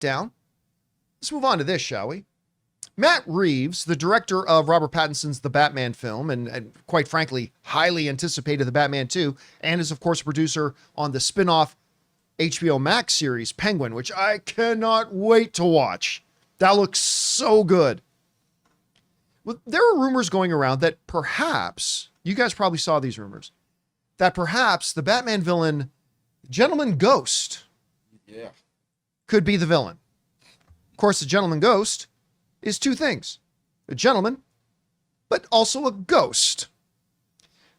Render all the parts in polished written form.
down. Let's move on to this, shall we? Matt Reeves, the director of Robert Pattinson's The Batman film, and quite frankly, highly anticipated The Batman 2, and is, of course, a producer on the spin-off HBO Max series, Penguin, which I cannot wait to watch. That looks so good. Well, there are rumors going around that perhaps, you guys probably saw these rumors, that perhaps the Batman villain, Gentleman Ghost, could be the villain. Of course, the Gentleman Ghost is two things: a gentleman, but also a ghost,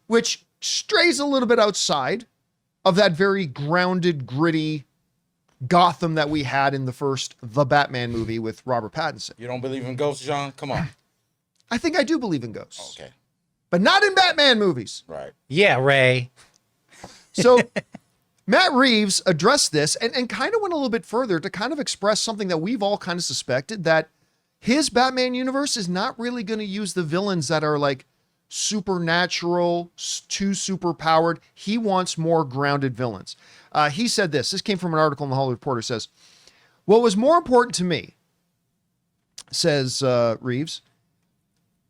which strays a little bit outside of that very grounded, gritty Gotham that we had in the first The Batman movie with Robert Pattinson. You don't believe in ghosts, John? Come on. I think I do believe in ghosts. Okay. But not in Batman movies. Right. Yeah, Ray. So Matt Reeves addressed this and kind of went a little bit further to kind of express something that we've all kind of suspected, that his Batman universe is not really going to use the villains that are like supernatural, too super powered. He wants more grounded villains. He said this. This came from an article in the Hollywood Reporter. Says, what was more important to me, says Reeves,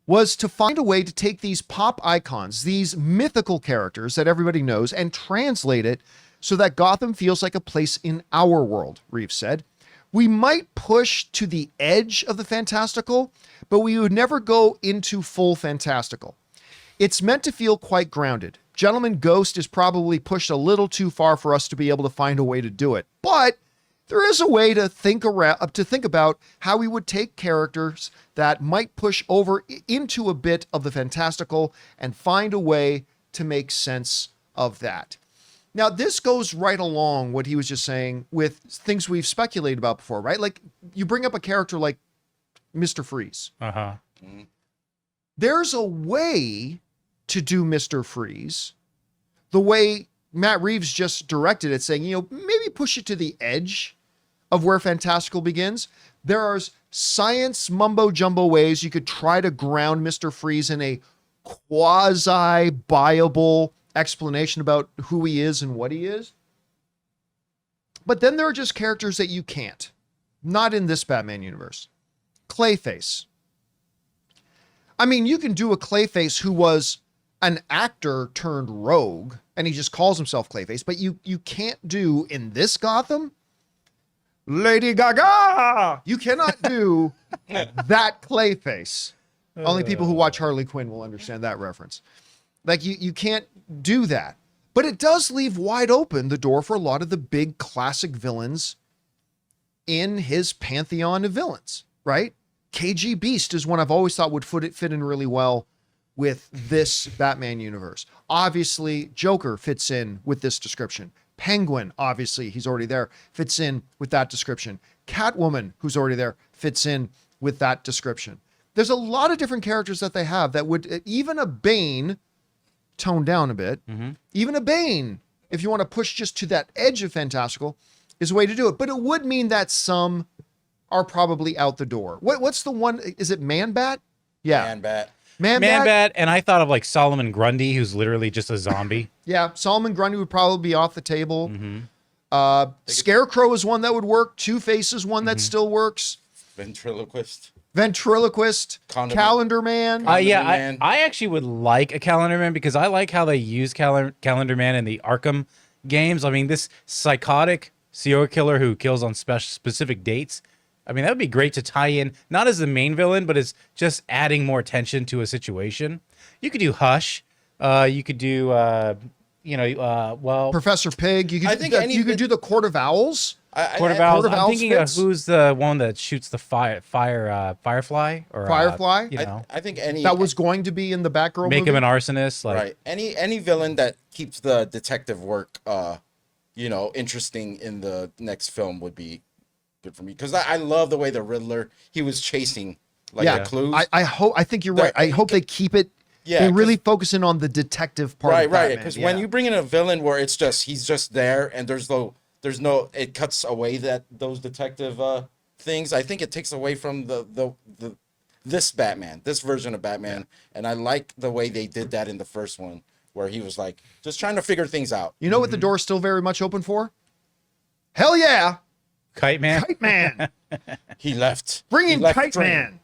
was to find a way to take these pop icons, these mythical characters that everybody knows, and translate it so that Gotham feels like a place in our world, Reeves said. We might push to the edge of the fantastical, but we would never go into full fantastical. It's meant to feel quite grounded. Gentleman Ghost is probably pushed a little too far for us to be able to find a way to do it, but there is a way to think about how we would take characters that might push over into a bit of the fantastical and find a way to make sense of that. Now, this goes right along what he was just saying with things we've speculated about before, right? Like, you bring up a character like Mr. Freeze. Uh-huh. There's a way to do Mr. Freeze the way Matt Reeves just directed it, saying, maybe push it to the edge of where fantastical begins. There are science mumbo jumbo ways you could try to ground Mr. Freeze in a quasi-viable explanation about who he is and what he is. But then there are just characters that you can't. Not in this Batman universe. Clayface. I mean, you can do a Clayface who was an actor turned rogue, and he just calls himself Clayface, but you can't do in this Gotham, Lady Gaga! You cannot do that Clayface. Only people who watch Harley Quinn will understand that reference. Like, you can't do that. But it does leave wide open the door for a lot of the big classic villains in his pantheon of villains, right? KG Beast is one I've always thought would fit in really well with this Batman universe. Obviously, Joker fits in with this description. Penguin, obviously, he's already there, fits in with that description. Catwoman, who's already there, fits in with that description. There's a lot of different characters that they have that would, even a Bane, toned down a bit, even a Bane, if you want to push just to that edge of fantastical, is a way to do it. But it would mean that some are probably out the door. What's the one? Is it Man-Bat? Yeah. Man-Bat. Man-Bat, and I thought of like Solomon Grundy, who's literally just a zombie. Yeah, Solomon Grundy would probably be off the table. Scarecrow is one that would work. Two-Face is one that still works. Ventriloquist. Calendar Man. I actually would like a Calendar Man because I like how they use Calendar Man in the Arkham games. I mean, this psychotic serial killer who kills on specific dates. I mean, that would be great to tie in, not as the main villain, but as just adding more tension to a situation. You could do Hush. You could do, Professor Pig. You could do the Court of Owls. Court of Owls. I'm thinking of who's the one that shoots the Firefly? Or, Firefly? I think any... That was going to be in the Batgirl movie. Make him an arsonist. Right. Any villain that keeps the detective work, interesting in the next film would be good for me. Because I love the way the Riddler, he was chasing the clues. I think you're right. I hope they keep it... Yeah, they really focus in on the detective part of Batman. Right. Because when you bring in a villain where he's just there and there's no, it cuts away those detective things. I think it takes away from this Batman, this version of Batman, and I like the way they did that in the first one, where he was like just trying to figure things out. You know what the door's still very much open for? Hell yeah, Kite Man. Kite Man. He left. Bring He in left Kite Dream. Man.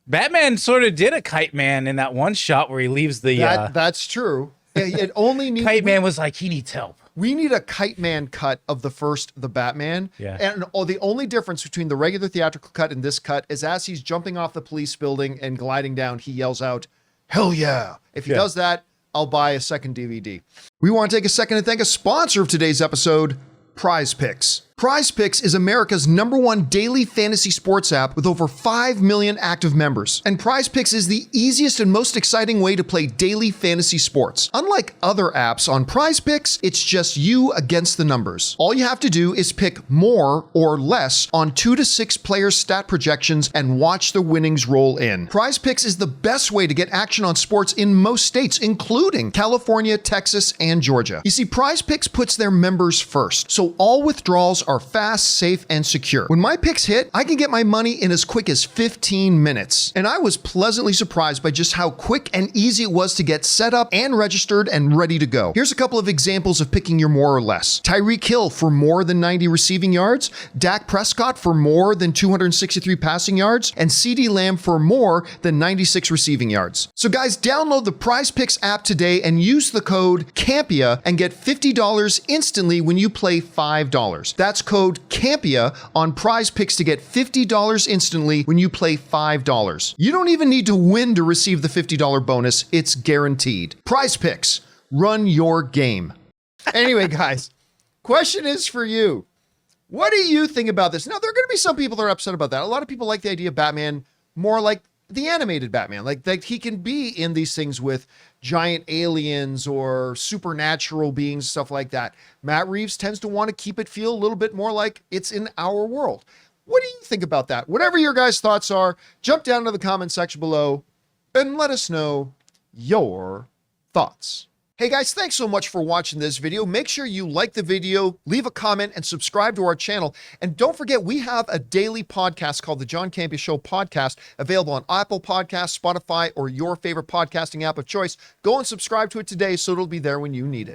Batman sort of did a Kite Man in that one shot where he leaves the That's true. It only needs Kite Man was like, he needs help. We need a Kite Man cut of the Batman. Yeah. And the only difference between the regular theatrical cut and this cut is as he's jumping off the police building and gliding down, he yells out, "Hell yeah." If he does that, I'll buy a second DVD. We want to take a second to thank a sponsor of today's episode, PrizePicks. PrizePicks is America's #1 daily fantasy sports app with over 5 million active members. And PrizePicks is the easiest and most exciting way to play daily fantasy sports. Unlike other apps on PrizePicks, it's just you against the numbers. All you have to do is pick more or less on 2 to 6 players' stat projections and watch the winnings roll in. PrizePicks is the best way to get action on sports in most states, including California, Texas, and Georgia. You see, PrizePicks puts their members first, so all withdrawals are fast, safe, and secure. When my picks hit, I can get my money in as quick as 15 minutes. And I was pleasantly surprised by just how quick and easy it was to get set up and registered and ready to go. Here's a couple of examples of picking your more or less. Tyreek Hill for more than 90 receiving yards, Dak Prescott for more than 263 passing yards, and CeeDee Lamb for more than 96 receiving yards. So guys, download the PrizePicks app today and use the code Campea and get $50 instantly when you play $5. That's code Campea on PrizePicks to get $50 instantly when you play $5. You don't even need to win to receive the $50 bonus. It's guaranteed. PrizePicks, run your game. Anyway, guys, question is for you. What do you think about this? Now, there are going to be some people that are upset about that. A lot of people like the idea of Batman more like the animated Batman, like he can be in these things with giant aliens or supernatural beings, stuff like that. Matt Reeves tends to want to keep it feel a little bit more like it's in our world. What do you think about that? Whatever your guys' thoughts are, jump down to the comment section below and let us know your thoughts. Hey guys, thanks so much for watching this video. Make sure you like the video, leave a comment, and subscribe to our channel. And don't forget, we have a daily podcast called the John Campea Show podcast, available on Apple Podcasts, Spotify, or your favorite podcasting app of choice. Go and subscribe to it today so it'll be there when you need it.